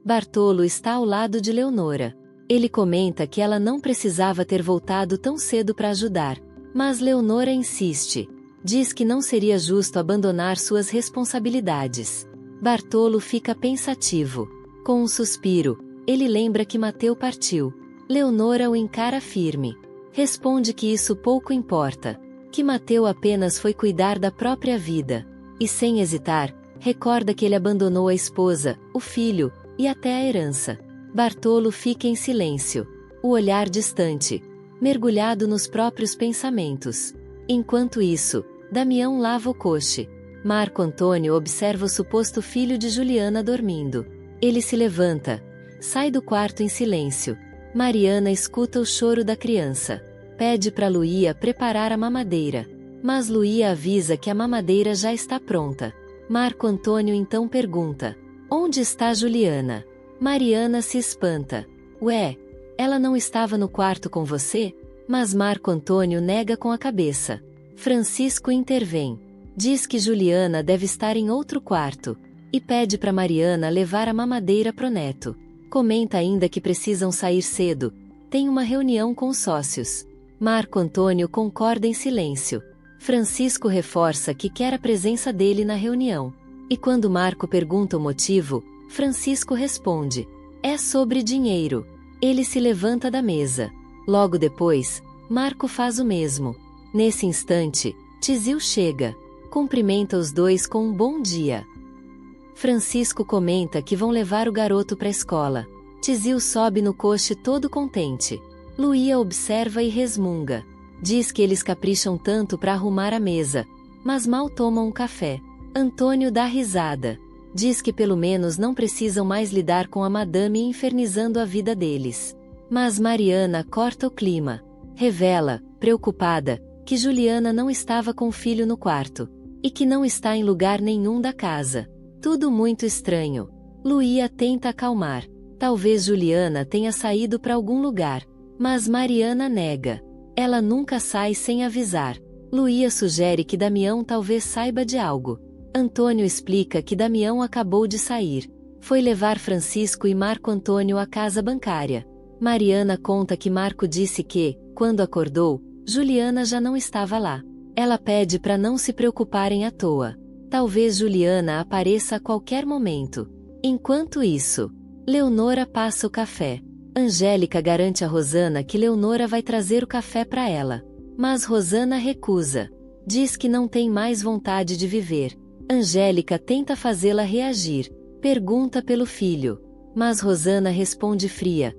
Bartolo está ao lado de Leonora. Ele comenta que ela não precisava ter voltado tão cedo para ajudar, mas Leonora insiste. Diz que não seria justo abandonar suas responsabilidades. Bartolo fica pensativo. Com um suspiro, ele lembra que Mateu partiu. Leonora o encara firme. Responde que isso pouco importa, que Mateu apenas foi cuidar da própria vida. E sem hesitar, recorda que ele abandonou a esposa, o filho, e até a herança. Bartolo fica em silêncio, o olhar distante, mergulhado nos próprios pensamentos. Enquanto isso, Damião lava o coche. Marco Antônio observa o suposto filho de Juliana dormindo. Ele se levanta, sai do quarto em silêncio. Mariana escuta o choro da criança. Pede para Luía preparar a mamadeira. Mas Luía avisa que a mamadeira já está pronta. Marco Antônio então pergunta: onde está Juliana? Mariana se espanta. Ué, ela não estava no quarto com você? Mas Marco Antônio nega com a cabeça. Francisco intervém. Diz que Juliana deve estar em outro quarto. E pede para Mariana levar a mamadeira pro neto. Comenta ainda que precisam sair cedo. Tem uma reunião com os sócios. Marco Antônio concorda em silêncio. Francisco reforça que quer a presença dele na reunião. E quando Marco pergunta o motivo, Francisco responde: é sobre dinheiro. Ele se levanta da mesa. Logo depois, Marco faz o mesmo. Nesse instante, Tizil chega. Cumprimenta os dois com um bom dia. Francisco comenta que vão levar o garoto para a escola. Tizil sobe no coche todo contente. Luía observa e resmunga. Diz que eles capricham tanto para arrumar a mesa, mas mal tomam um café. Antônio dá risada. Diz que pelo menos não precisam mais lidar com a madame infernizando a vida deles. Mas Mariana corta o clima. Revela, preocupada, que Juliana não estava com o filho no quarto. E que não está em lugar nenhum da casa. Tudo muito estranho. Luía tenta acalmar. Talvez Juliana tenha saído para algum lugar. Mas Mariana nega. Ela nunca sai sem avisar. Luía sugere que Damião talvez saiba de algo. Antônio explica que Damião acabou de sair. Foi levar Francisco e Marco Antônio à casa bancária. Mariana conta que Marco disse que, quando acordou, Juliana já não estava lá. Ela pede para não se preocuparem à toa. Talvez Juliana apareça a qualquer momento. Enquanto isso, Leonora passa o café. Angélica garante a Rosana que Leonora vai trazer o café para ela. Mas Rosana recusa. Diz que não tem mais vontade de viver. Angélica tenta fazê-la reagir. Pergunta pelo filho. Mas Rosana responde fria.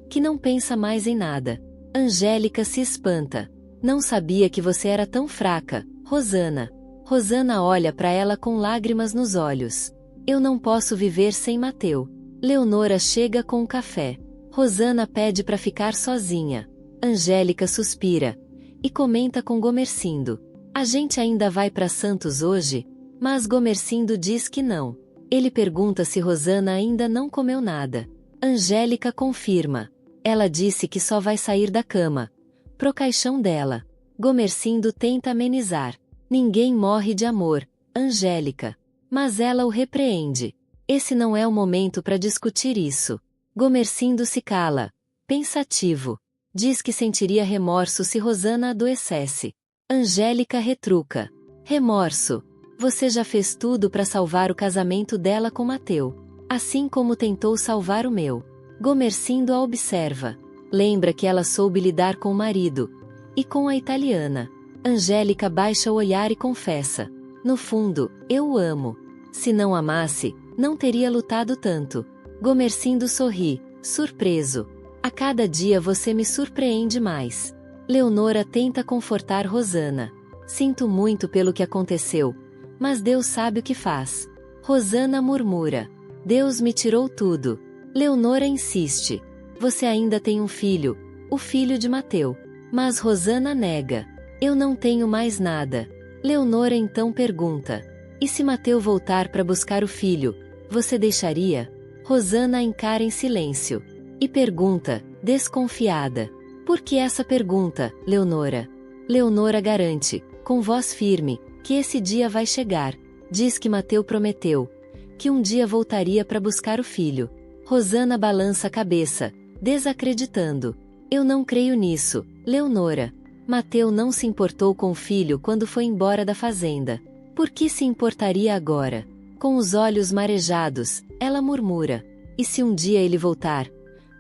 Que não pensa mais em nada. Angélica se espanta. Não sabia que você era tão fraca, Rosana. Rosana olha para ela com lágrimas nos olhos. Eu não posso viver sem Mateu. Leonora chega com o café. Rosana pede para ficar sozinha. Angélica suspira. E comenta com Gomercindo. A gente ainda vai para Santos hoje? Mas Gomercindo diz que não. Ele pergunta se Rosana ainda não comeu nada. Angélica confirma. Ela disse que só vai sair da cama pro caixão dela. Gomercindo tenta amenizar. Ninguém morre de amor, Angélica. Mas ela o repreende. Esse não é o momento para discutir isso. Gomercindo se cala, pensativo. Diz que sentiria remorso se Rosana adoecesse. Angélica retruca. Remorso? Você já fez tudo para salvar o casamento dela com Mateu. Assim como tentou salvar o meu. Gomercindo a observa. Lembra que ela soube lidar com o marido. E com a italiana. Angélica baixa o olhar e confessa. No fundo, eu o amo. Se não amasse, não teria lutado tanto. Gomercindo sorri, surpreso. A cada dia você me surpreende mais. Leonora tenta confortar Rosana. Sinto muito pelo que aconteceu. Mas Deus sabe o que faz. Rosana murmura. Deus me tirou tudo. Leonora insiste. Você ainda tem um filho, o filho de Mateu. Mas Rosana nega. Eu não tenho mais nada. Leonora então pergunta. E se Mateu voltar para buscar o filho, você deixaria? Rosana encara em silêncio. E pergunta, desconfiada. Por que essa pergunta, Leonora? Leonora garante, com voz firme, que esse dia vai chegar. Diz que Mateu prometeu que um dia voltaria para buscar o filho. Rosana balança a cabeça, desacreditando. Eu não creio nisso, Leonora. Mateu não se importou com o filho quando foi embora da fazenda. Por que se importaria agora? Com os olhos marejados, ela murmura. E se um dia ele voltar?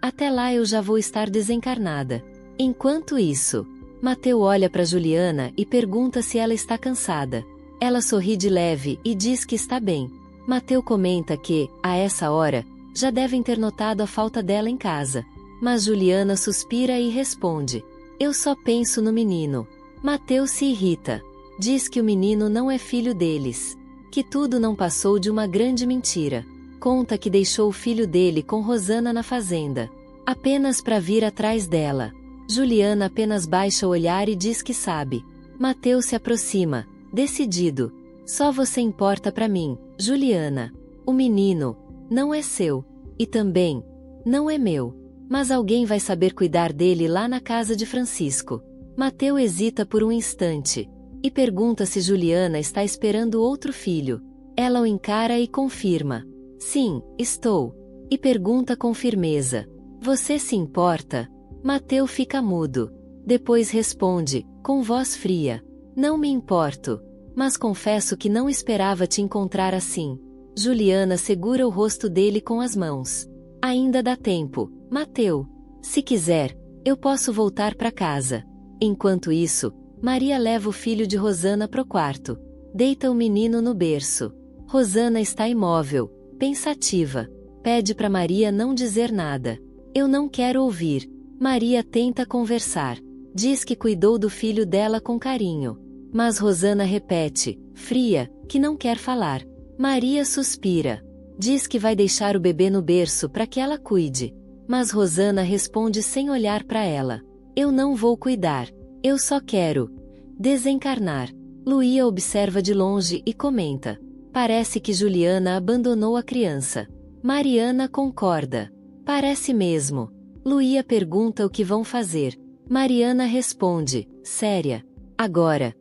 Até lá eu já vou estar desencarnada. Enquanto isso, Mateu olha para Juliana e pergunta se ela está cansada. Ela sorri de leve e diz que está bem. Mateu comenta que, a essa hora, já devem ter notado a falta dela em casa. Mas Juliana suspira e responde: eu só penso no menino. Mateu se irrita. Diz que o menino não é filho deles. Que tudo não passou de uma grande mentira. Conta que deixou o filho dele com Rosana na fazenda, apenas para vir atrás dela. Juliana apenas baixa o olhar e diz que sabe. Mateu se aproxima, decidido. Só você importa para mim, Juliana. O menino não é seu. E também não é meu. Mas alguém vai saber cuidar dele lá na casa de Francisco. Mateu hesita por um instante e pergunta se Juliana está esperando outro filho. Ela o encara e confirma: sim, estou. E pergunta com firmeza: você se importa? Mateu fica mudo. Depois responde, com voz fria: não me importo. Mas confesso que não esperava te encontrar assim. Juliana segura o rosto dele com as mãos. Ainda dá tempo, Mateu. Se quiser, eu posso voltar para casa. Enquanto isso, Maria leva o filho de Rosana pro quarto. Deita o menino no berço. Rosana está imóvel, pensativa. Pede para Maria não dizer nada. Eu não quero ouvir. Maria tenta conversar. Diz que cuidou do filho dela com carinho. Mas Rosana repete, fria, que não quer falar. Maria suspira. Diz que vai deixar o bebê no berço para que ela cuide. Mas Rosana responde sem olhar para ela: eu não vou cuidar. Eu só quero desencarnar. Luía observa de longe e comenta: parece que Juliana abandonou a criança. Mariana concorda. Parece mesmo. Luía pergunta o que vão fazer. Mariana responde, séria: agora.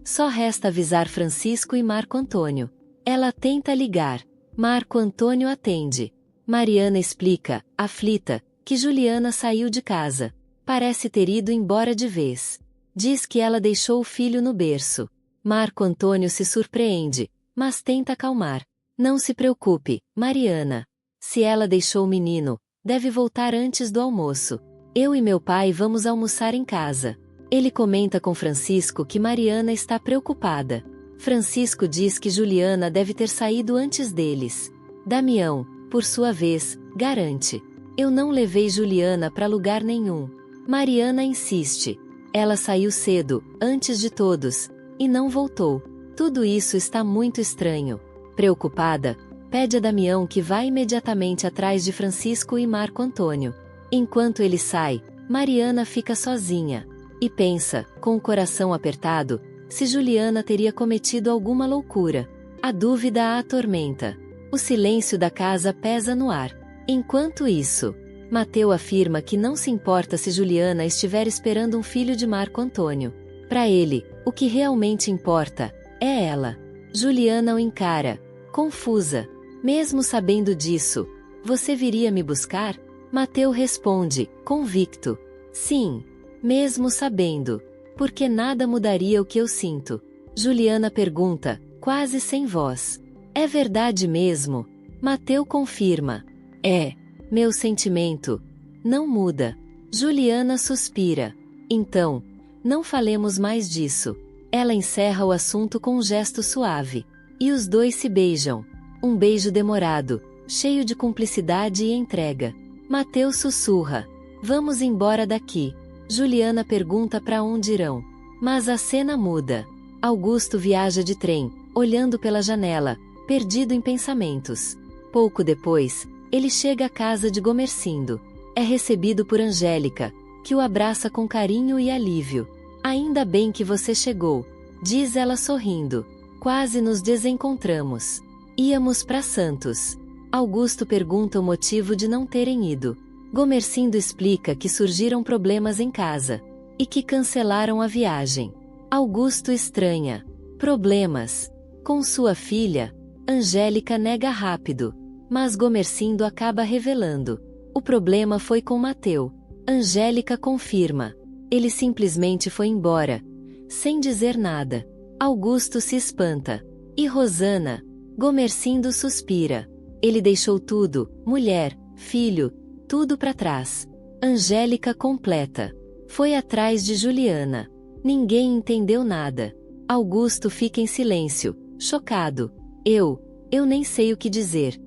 Só resta avisar Francisco e Marco Antônio. Ela tenta ligar. Marco Antônio atende. Mariana explica, aflita, que Juliana saiu de casa. Parece ter ido embora de vez. Diz que ela deixou o filho no berço. Marco Antônio se surpreende, mas tenta acalmar. Não se preocupe, Mariana. Se ela deixou o menino, deve voltar antes do almoço. Eu e meu pai vamos almoçar em casa. Ele comenta com Francisco que Mariana está preocupada. Francisco diz que Juliana deve ter saído antes deles. Damião, por sua vez, garante: eu não levei Juliana para lugar nenhum. Mariana insiste: ela saiu cedo, antes de todos, e não voltou. Tudo isso está muito estranho. Preocupada, pede a Damião que vá imediatamente atrás de Francisco e Marco Antônio. Enquanto ele sai, Mariana fica sozinha. E pensa, com o coração apertado, se Juliana teria cometido alguma loucura. A dúvida a atormenta. O silêncio da casa pesa no ar. Enquanto isso, Mateu afirma que não se importa se Juliana estiver esperando um filho de Marco Antônio. Para ele, o que realmente importa é ela. Juliana o encara, confusa. Mesmo sabendo disso, você viria me buscar? Mateu responde, convicto: sim. Mesmo sabendo, porque nada mudaria o que eu sinto. Juliana pergunta, quase sem voz: é verdade mesmo? Mateu confirma: é. Meu sentimento não muda. Juliana suspira. Então, não falemos mais disso. Ela encerra o assunto com um gesto suave. E os dois se beijam. Um beijo demorado, cheio de cumplicidade e entrega. Mateu sussurra: vamos embora daqui. Juliana pergunta para onde irão. Mas a cena muda. Augusto viaja de trem, olhando pela janela, perdido em pensamentos. Pouco depois, ele chega à casa de Gomercindo. É recebido por Angélica, que o abraça com carinho e alívio. Ainda bem que você chegou, diz ela sorrindo. Quase nos desencontramos. Íamos para Santos. Augusto pergunta o motivo de não terem ido. Gomercindo explica que surgiram problemas em casa e que cancelaram a viagem. Augusto estranha. Problemas? Com sua filha? Angélica nega rápido. Mas Gomercindo acaba revelando. O problema foi com Mateu. Angélica confirma. Ele simplesmente foi embora, sem dizer nada. Augusto se espanta. E Rosana? Gomercindo suspira. Ele deixou tudo, mulher, filho, tudo para trás. Angélica completa. Foi atrás de Juliana. Ninguém entendeu nada. Augusto fica em silêncio, chocado. Eu nem sei o que dizer.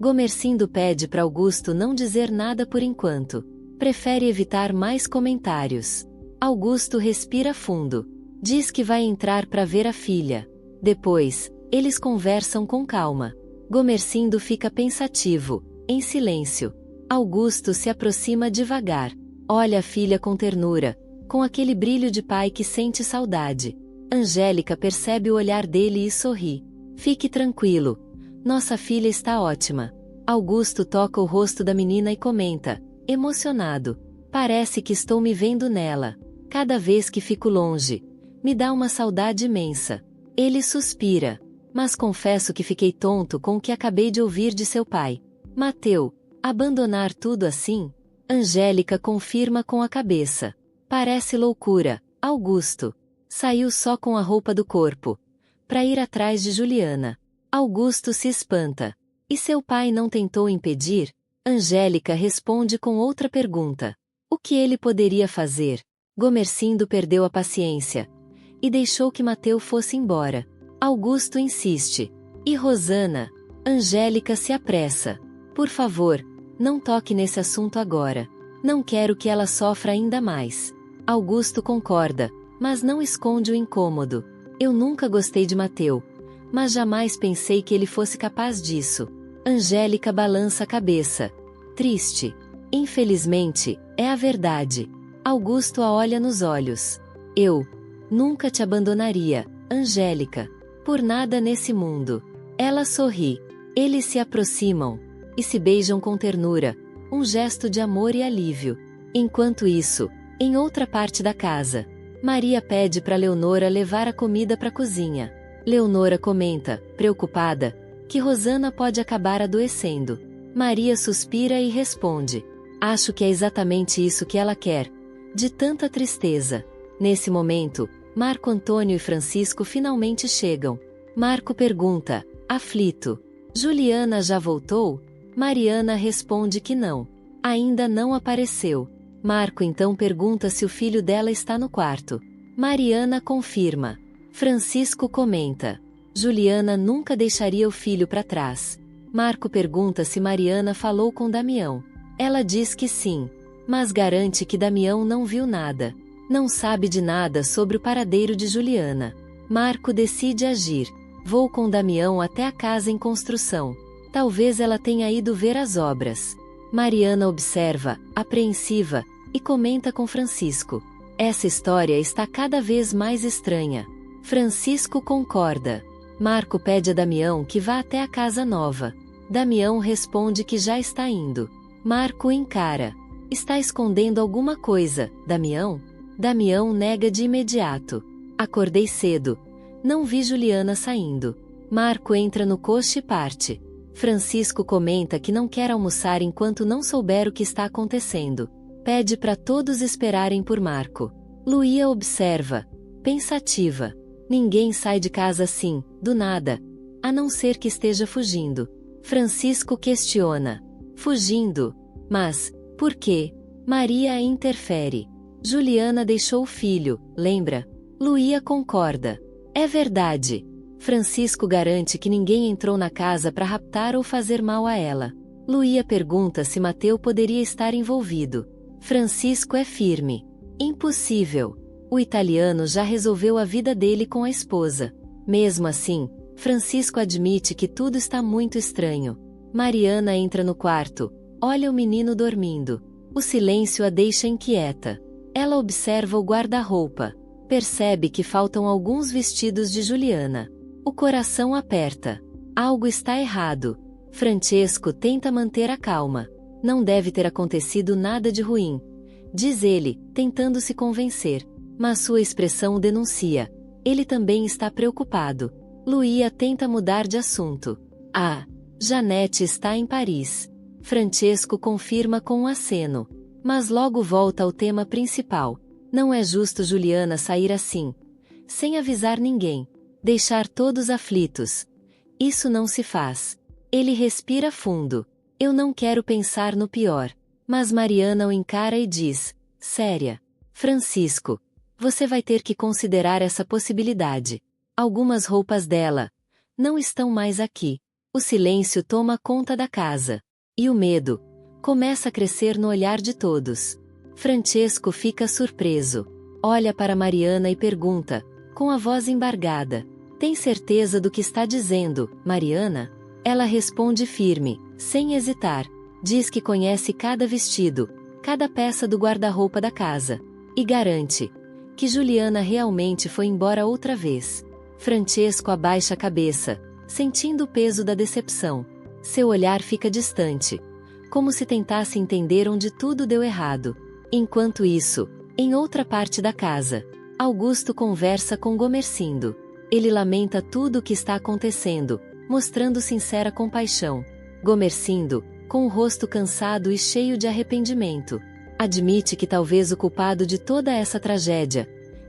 Gomercindo pede para Augusto não dizer nada por enquanto. Prefere evitar mais comentários. Augusto respira fundo. Diz que vai entrar para ver a filha. Depois, eles conversam com calma. Gomercindo fica pensativo, em silêncio. Augusto se aproxima devagar. Olha a filha com ternura, com aquele brilho de pai que sente saudade. Angélica percebe o olhar dele e sorri. Fique tranquilo. Nossa filha está ótima. Augusto toca o rosto da menina e comenta, emocionado. Parece que estou me vendo nela. Cada vez que fico longe, me dá uma saudade imensa. Ele suspira. Mas confesso que fiquei tonto com o que acabei de ouvir de seu pai. Mateu, abandonar tudo assim? Angélica confirma com a cabeça. Parece loucura, Augusto. Saiu só com a roupa do corpo. Para ir atrás de Juliana. Augusto se espanta. E seu pai não tentou impedir? Angélica responde com outra pergunta. O que ele poderia fazer? Gomercindo perdeu a paciência. E deixou que Mateu fosse embora. Augusto insiste. E Rosana? Angélica se apressa. Por favor, não toque nesse assunto agora. Não quero que ela sofra ainda mais. Augusto concorda, mas não esconde o incômodo. Eu nunca gostei de Mateu. Mas jamais pensei que ele fosse capaz disso. Angélica balança a cabeça. Triste. Infelizmente, é a verdade. Augusto a olha nos olhos. Eu nunca te abandonaria, Angélica. Por nada nesse mundo. Ela sorri. Eles se aproximam. E se beijam com ternura. Um gesto de amor e alívio. Enquanto isso, em outra parte da casa, Maria pede para Leonora levar a comida para a cozinha. Leonora comenta, preocupada, que Rosana pode acabar adoecendo. Maria suspira e responde. Acho que é exatamente isso que ela quer. De tanta tristeza. Nesse momento, Marco Antônio e Francisco finalmente chegam. Marco pergunta, aflito. Juliana já voltou? Mariana responde que não. Ainda não apareceu. Marco então pergunta se o filho dela está no quarto. Mariana confirma. Francisco comenta. Juliana nunca deixaria o filho para trás. Marco pergunta se Mariana falou com Damião. Ela diz que sim, mas garante que Damião não viu nada. Não sabe de nada sobre o paradeiro de Juliana. Marco decide agir. Vou com Damião até a casa em construção. Talvez ela tenha ido ver as obras. Mariana observa, apreensiva, e comenta com Francisco. Essa história está cada vez mais estranha. Francisco concorda. Marco pede a Damião que vá até a casa nova. Damião responde que já está indo. Marco encara. Está escondendo alguma coisa, Damião? Damião nega de imediato. Acordei cedo. Não vi Juliana saindo. Marco entra no coche e parte. Francisco comenta que não quer almoçar enquanto não souber o que está acontecendo. Pede para todos esperarem por Marco. Luía observa, pensativa. Ninguém sai de casa assim, do nada, a não ser que esteja fugindo. Francisco questiona. Fugindo? Mas, por quê? Maria interfere. Juliana deixou o filho, lembra? Luía concorda. É verdade. Francisco garante que ninguém entrou na casa para raptar ou fazer mal a ela. Luía pergunta se Mateu poderia estar envolvido. Francisco é firme. Impossível. O italiano já resolveu a vida dele com a esposa. Mesmo assim, Francisco admite que tudo está muito estranho. Mariana entra no quarto, olha o menino dormindo. O silêncio a deixa inquieta. Ela observa o guarda-roupa. Percebe que faltam alguns vestidos de Juliana. O coração aperta. Algo está errado. Francesco tenta manter a calma. Não deve ter acontecido nada de ruim, diz ele, tentando se convencer. Mas sua expressão denuncia. Ele também está preocupado. Luía tenta mudar de assunto. Ah, Janete está em Paris. Francesco confirma com um aceno. Mas logo volta ao tema principal. Não é justo Juliana sair assim, sem avisar ninguém, deixar todos aflitos. Isso não se faz. Ele respira fundo. Eu não quero pensar no pior. Mas Mariana o encara e diz, séria. Francisco, você vai ter que considerar essa possibilidade. Algumas roupas dela não estão mais aqui. O silêncio toma conta da casa. E o medo começa a crescer no olhar de todos. Francesco fica surpreso. Olha para Mariana e pergunta, com a voz embargada. Tem certeza do que está dizendo, Mariana? Ela responde firme, sem hesitar. Diz que conhece cada vestido, cada peça do guarda-roupa da casa. E garante que Juliana realmente foi embora outra vez. Francesco abaixa a cabeça, sentindo o peso da decepção. Seu olhar fica distante, como se tentasse entender onde tudo deu errado. Enquanto isso, em outra parte da casa, Augusto conversa com Gomercindo. Ele lamenta tudo o que está acontecendo, mostrando sincera compaixão. Gomercindo, com o rosto cansado e cheio de arrependimento, admite que talvez o culpado de toda essa tragédia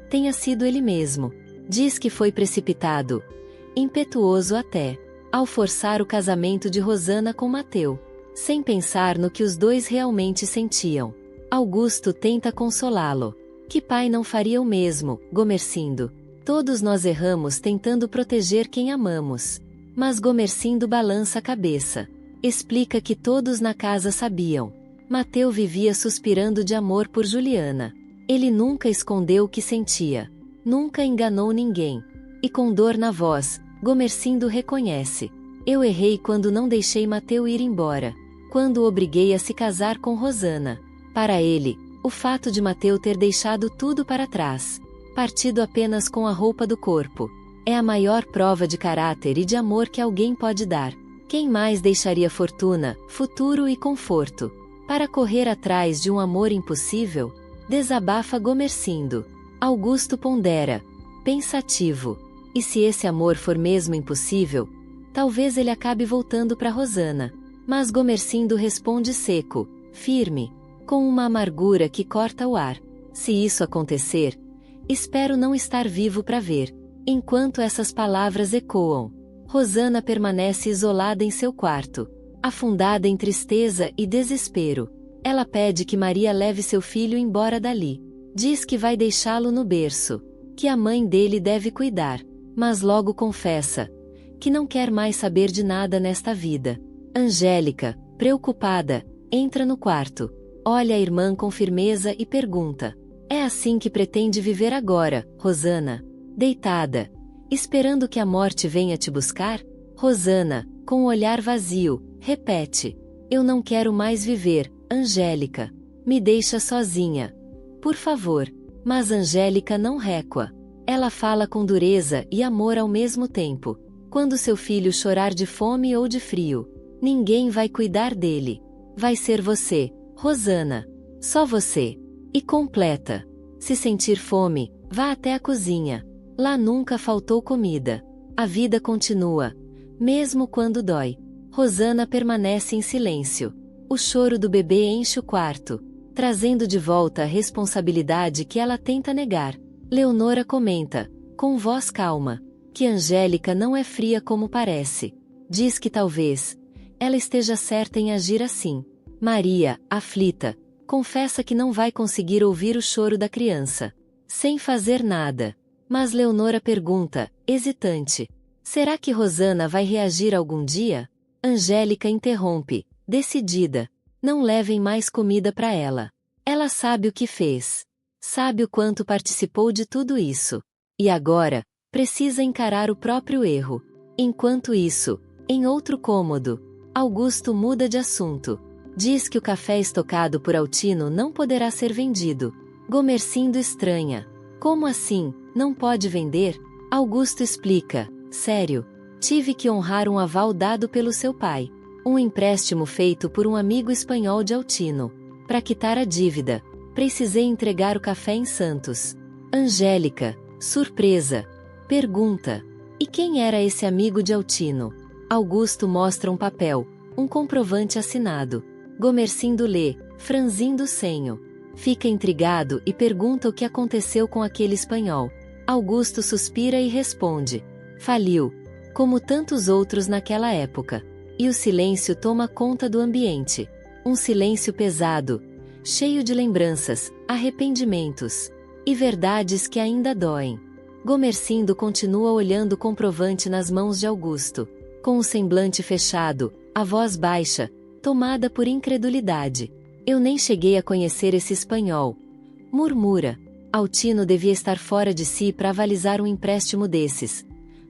tenha sido ele mesmo. Diz que foi precipitado, impetuoso até, ao forçar o casamento de Rosana com Mateu, sem pensar no que os dois realmente sentiam. Augusto tenta consolá-lo. Que pai não faria o mesmo, Gomercindo? Todos nós erramos tentando proteger quem amamos. Mas Gomercindo balança a cabeça. Explica que todos na casa sabiam. Mateu vivia suspirando de amor por Juliana. Ele nunca escondeu o que sentia. Nunca enganou ninguém. E com dor na voz, Gomercindo reconhece. Eu errei quando não deixei Mateu ir embora. Quando o obriguei a se casar com Rosana. Para ele, o fato de Mateu ter deixado tudo para trás, partido apenas com a roupa do corpo, é a maior prova de caráter e de amor que alguém pode dar. Quem mais deixaria fortuna, futuro e conforto para correr atrás de um amor impossível? Desabafa Gomercindo. Augusto pondera, pensativo. E se esse amor for mesmo impossível, talvez ele acabe voltando para Rosana. Mas Gomercindo responde seco, firme, com uma amargura que corta o ar. Se isso acontecer, espero não estar vivo para ver. Enquanto essas palavras ecoam, Rosana permanece isolada em seu quarto, afundada em tristeza e desespero. Ela pede que Maria leve seu filho embora dali. Diz que vai deixá-lo no berço, que a mãe dele deve cuidar, mas logo confessa que não quer mais saber de nada nesta vida. Angélica, preocupada, entra no quarto, olha a irmã com firmeza e pergunta: é assim que pretende viver agora, Rosana? Deitada, esperando que a morte venha te buscar? Rosana, com o olhar vazio, repete: eu não quero mais viver, Angélica. Me deixa sozinha. Por favor. Mas Angélica não recua. Ela fala com dureza e amor ao mesmo tempo. Quando seu filho chorar de fome ou de frio, ninguém vai cuidar dele. Vai ser você, Rosana. Só você. E completa. Se sentir fome, vá até a cozinha. Lá nunca faltou comida. A vida continua, mesmo quando dói. Rosana permanece em silêncio. O choro do bebê enche o quarto, trazendo de volta a responsabilidade que ela tenta negar. Leonora comenta, com voz calma, que Angélica não é fria como parece. Diz que talvez ela esteja certa em agir assim. Maria, aflita, confessa que não vai conseguir ouvir o choro da criança, sem fazer nada. Mas Leonora pergunta, hesitante: será que Rosana vai reagir algum dia? Angélica interrompe, decidida: não levem mais comida para ela. Ela sabe o que fez. Sabe o quanto participou de tudo isso. E agora, precisa encarar o próprio erro. Enquanto isso, em outro cômodo, Augusto muda de assunto. Diz que o café estocado por Altino não poderá ser vendido. Gomercindo estranha. Como assim, não pode vender? Augusto explica, sério. Tive que honrar um aval dado pelo seu pai. Um empréstimo feito por um amigo espanhol de Altino. Para quitar a dívida, precisei entregar o café em Santos. Angélica, surpresa, Pergunta: e quem era esse amigo de Altino? Augusto mostra um papel, um comprovante assinado. Gomercindo lê, franzindo o senho. Fica intrigado e pergunta o que aconteceu com aquele espanhol. Augusto suspira e responde: faliu, como tantos outros naquela época. E o silêncio toma conta do ambiente. Um silêncio pesado, cheio de lembranças, arrependimentos e verdades que ainda doem. Gomercindo continua olhando o comprovante nas mãos de Augusto, com o semblante fechado, a voz baixa, tomada por incredulidade. Eu nem cheguei a conhecer esse espanhol. Murmura. Altino devia estar fora de si para avalizar um empréstimo desses.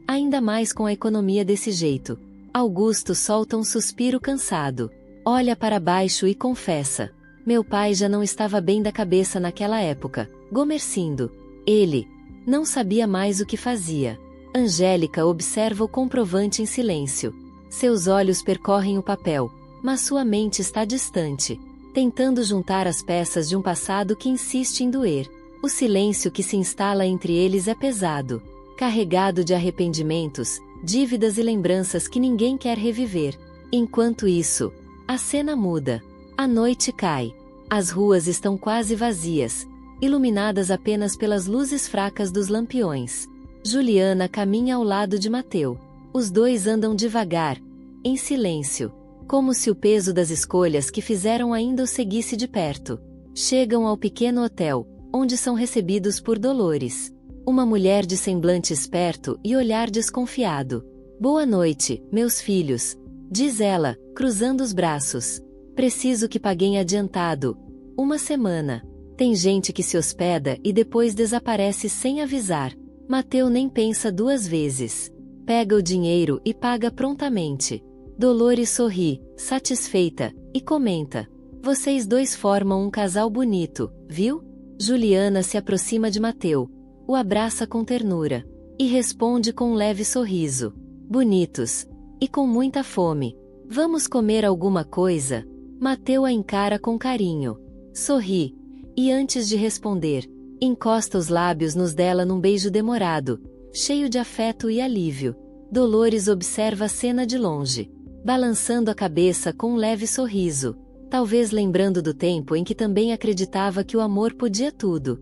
Ainda mais com a economia desse jeito. Augusto solta um suspiro cansado. Olha para baixo e confessa: meu pai já não estava bem da cabeça naquela época. Gomercindo. Ele não sabia mais o que fazia. Angélica observa o comprovante em silêncio. Seus olhos percorrem o papel, mas sua mente está distante, tentando juntar as peças de um passado que insiste em doer. O silêncio que se instala entre eles é pesado, carregado de arrependimentos, dívidas e lembranças que ninguém quer reviver. Enquanto isso, a cena muda. A noite cai. As ruas estão quase vazias, iluminadas apenas pelas luzes fracas dos lampiões. Juliana caminha ao lado de Mateu. Os dois andam devagar, em silêncio, como se o peso das escolhas que fizeram ainda o seguisse de perto. Chegam ao pequeno hotel, onde são recebidos por Dolores. Uma mulher de semblante esperto e olhar desconfiado. Boa noite, meus filhos, diz ela, cruzando os braços. Preciso que paguem adiantado. Uma semana. Tem gente que se hospeda e depois desaparece sem avisar. Mateu nem pensa duas vezes. Pega o dinheiro e paga prontamente. Dolores sorri, satisfeita, e comenta: vocês dois formam um casal bonito, viu? Juliana se aproxima de Mateu, o abraça com ternura, e responde com um leve sorriso: bonitos. E com muita fome. Vamos comer alguma coisa? Mateu a encara com carinho. Sorri. E antes de responder, encosta os lábios nos dela num beijo demorado, cheio de afeto e alívio. Dolores observa a cena de longe, balançando a cabeça com um leve sorriso, talvez lembrando do tempo em que também acreditava que o amor podia tudo.